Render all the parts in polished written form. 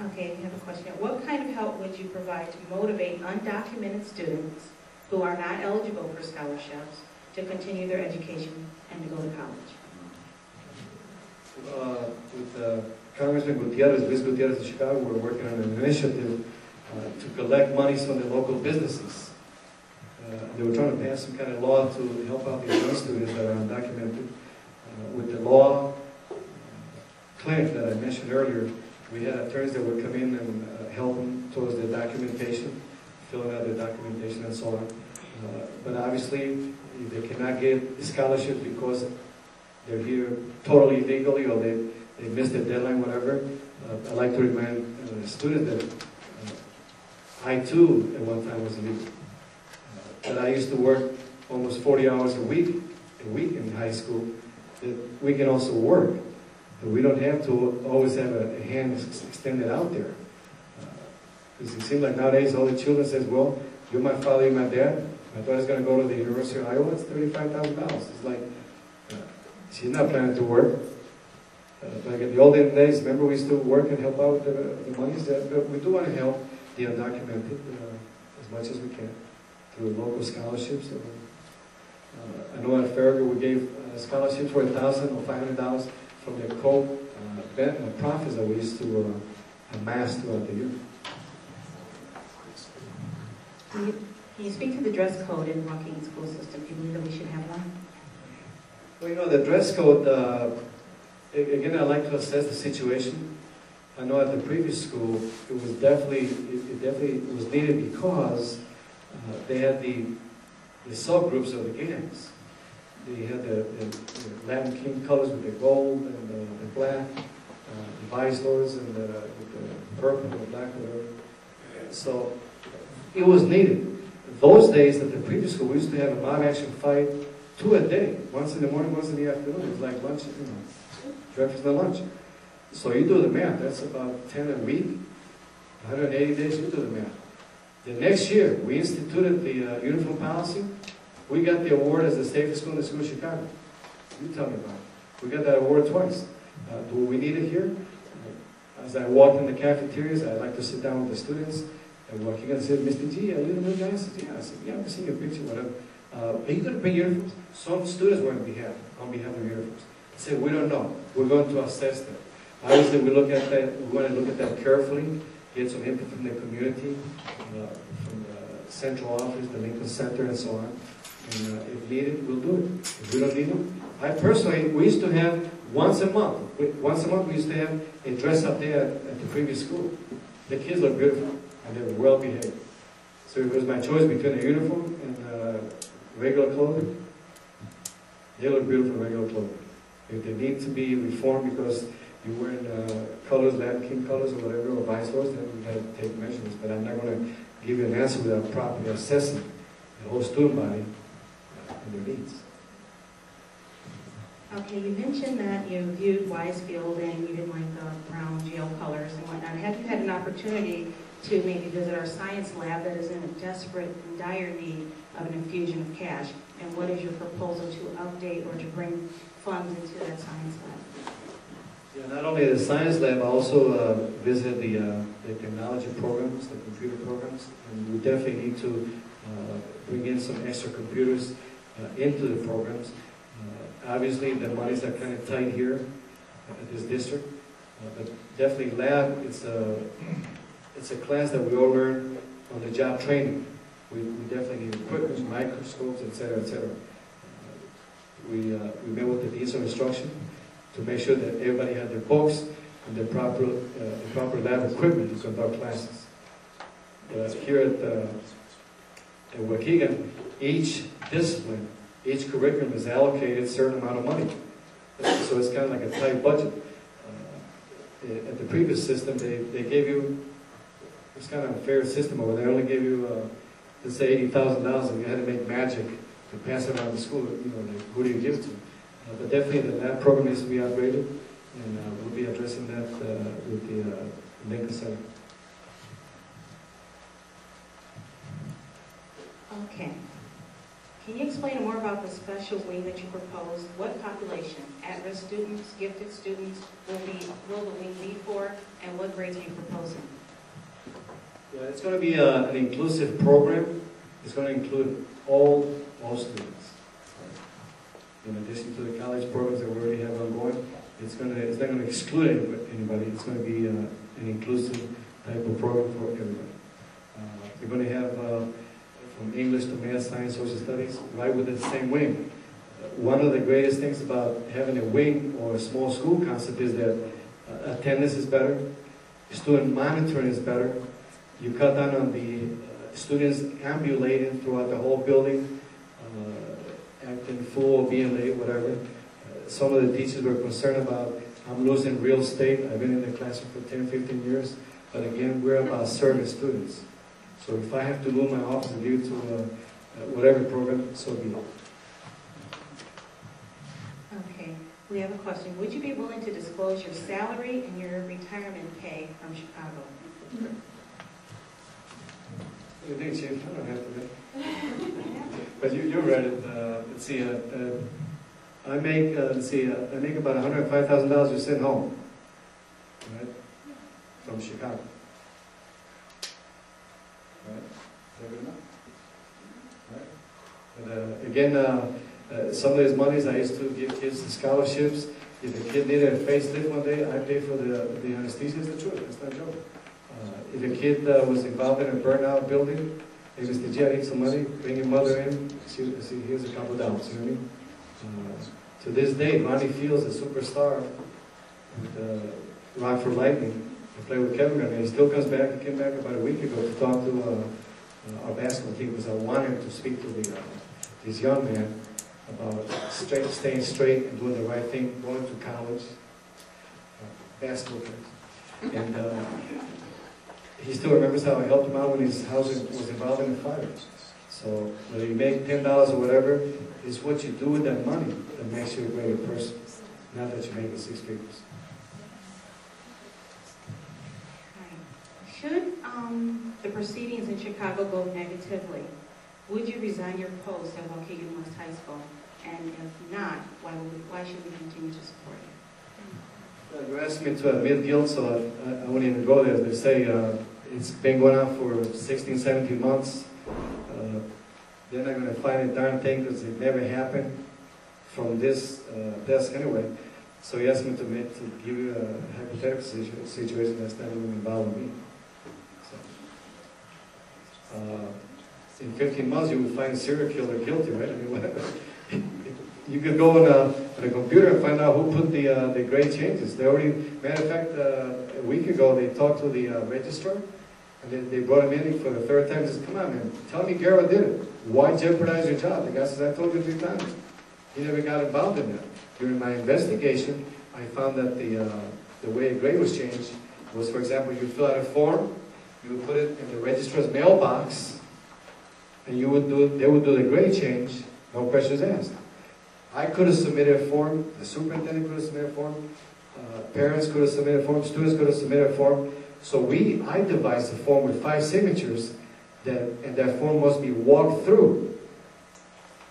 Okay, I have a question. What kind of help would you provide to motivate undocumented students who are not eligible for scholarships to continue their education and to go to college? With Congressman Gutierrez, Luis Gutierrez of Chicago, we're working on an initiative to collect monies from the local businesses. They were trying to pass some kind of law to help out these young students that are undocumented. With the law clinic that I mentioned earlier, we had attorneys that would come in and help them towards the documentation, filling out their documentation and so on. But obviously, if they cannot get scholarships because they're here totally illegally or they missed the deadline, whatever, I like to remind students that I too at one time was illegal. That I used to work almost 40 hours a week in high school. That we can also work. That we don't have to always have a hand extended out there. Because it seems like nowadays all the children says, well, you're my father, you're my dad. My daughter's going to go to the University of Iowa, it's $35,000. It's like, she's not planning to work. Like in the olden days, remember we used to work and help out the monies. We do want to help the undocumented as much as we can through local scholarships. I know at Farragut we gave scholarships for $1,000 or $500 from the profits that we used to amass throughout the year. Can you speak to the dress code in the Waukegan school system? Do you believe that we should have one? Well, you know, the dress code, again, I like to assess the situation. I know at the previous school, it definitely was needed because they had the subgroups of the gangs. They had the Latin King colors with the gold and the black, the visors and the purple and black, whatever. So it was needed. Those days at the previous school, we used to have a mob action fight 2 a day. Once in the morning, once in the afternoon. It was like lunch, you know, breakfast and lunch. So you do the math. That's about 10 a week. 180 days, you do the math. The next year, we instituted the uniform policy. We got the award as the safest school in the school of Chicago. You tell me about it. We got that award twice. Do we need it here? As I walk in the cafeterias, I like to sit down with the students. And walking and said, Mr. G, are you the new guy? I said, yeah. I said, yeah, I'm seeing a picture, whatever. Are you going to bring uniforms? Some students were on behalf of uniforms. I said, we don't know. We're going to assess that. Obviously, we look at that. We want to look at that carefully. Get some input from the community, from the central office, the Lincoln Center, and so on. And if needed, we'll do it. If we don't need them, I personally, we used to have once a month. Once a month, we used to have a dress up there at the previous school. The kids look beautiful and they were well behaved. So it was my choice between a uniform and regular clothing. They look beautiful in regular clothing. If they need to be reformed because you're wearing colors, Latin King colors or whatever, or vice versa, then we got to take measurements. But I'm not going to give you an answer without properly assessing the whole student body and their needs. Okay, you mentioned that you viewed Wisefield and you didn't like the brown jail colors and whatnot. Have you had an opportunity to maybe visit our science lab that is in a desperate and dire need of an infusion of cash? And what is your proposal to update or to bring funds into that science lab? Yeah, not only the science lab, I also visited the technology programs, the computer programs, and we definitely need to bring in some extra computers into the programs. Obviously, the monies are kind of tight here at this district, but definitely lab, it's a class that we all learn on the job training. We definitely need equipment, microscopes, etc., etc. We met with the deans of instruction to make sure that everybody had their books and the proper lab equipment to conduct classes. Here at Waukegan, each discipline, each curriculum is allocated a certain amount of money. So it's kind of like a tight budget. At the previous system, they gave you, it's kind of a fair system where they only gave you, let's say $80,000, and you had to make magic to pass it around the school. You know, like, who do you give it to? But definitely the lab program needs to be upgraded, and we'll be addressing that with the Lincoln Center. Okay. Can you explain more about the special wing that you proposed? What population, at-risk students, gifted students, will the wing be for, and what grades are you proposing? Yeah, it's going to be an inclusive program. It's going to include all students. In addition to the college programs that we already have ongoing, it's not going to exclude anybody. It's going to be an inclusive type of program for everybody. We're going to have from English to math, science, social studies, right within the same wing. One of the greatest things about having a wing or a small school concept is that attendance is better, student monitoring is better. You cut down on the students ambulating throughout the whole building, acting full, being late, whatever. Some of the teachers were concerned about, I'm losing real estate. I've been in the classroom for 10, 15 years. But again, we're about serving students. So if I have to move my office and give it to whatever program, so be it. Okay, we have a question. Would you be willing to disclose your salary and your retirement pay from Chicago? What do you think, Chief? I don't have to be. But you read it. Let's see. I make I make about $105,000 just sitting home, right, from Chicago. Right? Is that good enough? Right? But again, some of these monies I used to give kids the scholarships. If a kid needed a facelift one day, I pay for the anesthesia. It's the truth. It's not a joke. If a kid was involved in a burnout building, hey, Mr. G, I need some money. Bring your mother in. See, here's a couple dollars. You know what I mean? To this day, Ronnie Fields, a superstar, and Rockford Lightning, I play with Kevin, and he still comes back. He came back about a week ago to talk to our basketball team because I wanted to speak to this young man about staying straight and doing the right thing, going to college, basketball players. And he still remembers how I helped him out when his house was involved in a fire. So whether you make $10 or whatever, it's what you do with that money that makes you a greater person, not that you're making six figures. Should the proceedings in Chicago go negatively, would you resign your post at Waukegan West High School? And if not, why should we continue to support you? You asked me to admit guilt, so I won't even go there. They say it's been going on for 16, 17 months. They're not going to find a darn thing because it never happened from this desk anyway. So he asked me to give you a hypothetical situation that's not even involving me. So, in 15 months, you would find a serial killer guilty, right? I mean, whatever. You could go on a computer and find out who put the grade changes. They already, matter of fact, a week ago, they talked to the registrar, and they brought him in for the third time and said, come on, man, tell me Guerra did it. Why jeopardize your job? The guy says, I told you 3 times. He never got involved in that. During my investigation, I found that the way a grade was changed was, for example, you fill out a form, you would put it in the registrar's mailbox, and they would do the grade change, no questions asked. I could have submitted a form, the superintendent could have submitted a form, parents could have submitted a form, students could have submitted a form. So I devised a form with 5 signatures, and that form must be walked through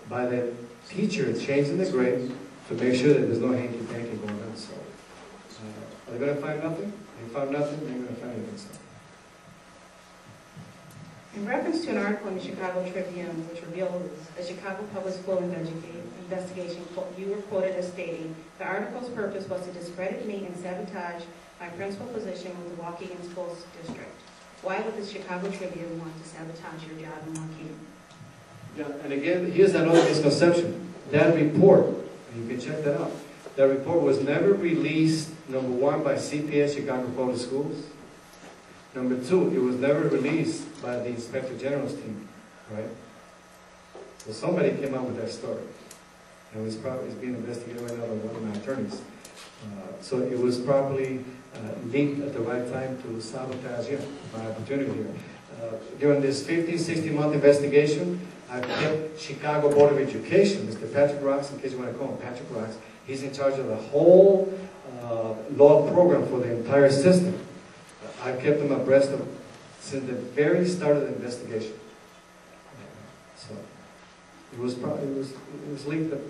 by the teacher changing the grade to make sure that there's no hanky-panky going on. So, are they going to find nothing? They found nothing, they're going to find anything. So. In reference to an article in the Chicago Tribune which revealed a Chicago Public School investigation, you were quoted as stating, the article's purpose was to discredit me and sabotage my principal position with the Waukegan School District. Why would the Chicago Tribune want to sabotage your job in Waukegan? Yeah, and again, here's another misconception. That report, and you can check that out, that report was never released, number 1, by CPS, Chicago Public Schools. Number 2, it was never released by the Inspector General's team, right? So somebody came up with that story. And it's being investigated right now by one of my attorneys. So it was probably linked at the right time to sabotage my opportunity here. During this 15, 16-month investigation, I've kept Chicago Board of Education, Mr. Patrick Rocks, in case you want to call him Patrick Rocks, he's in charge of the whole law program for the entire system. I've kept him abreast of since the very start of the investigation. So it was linked up,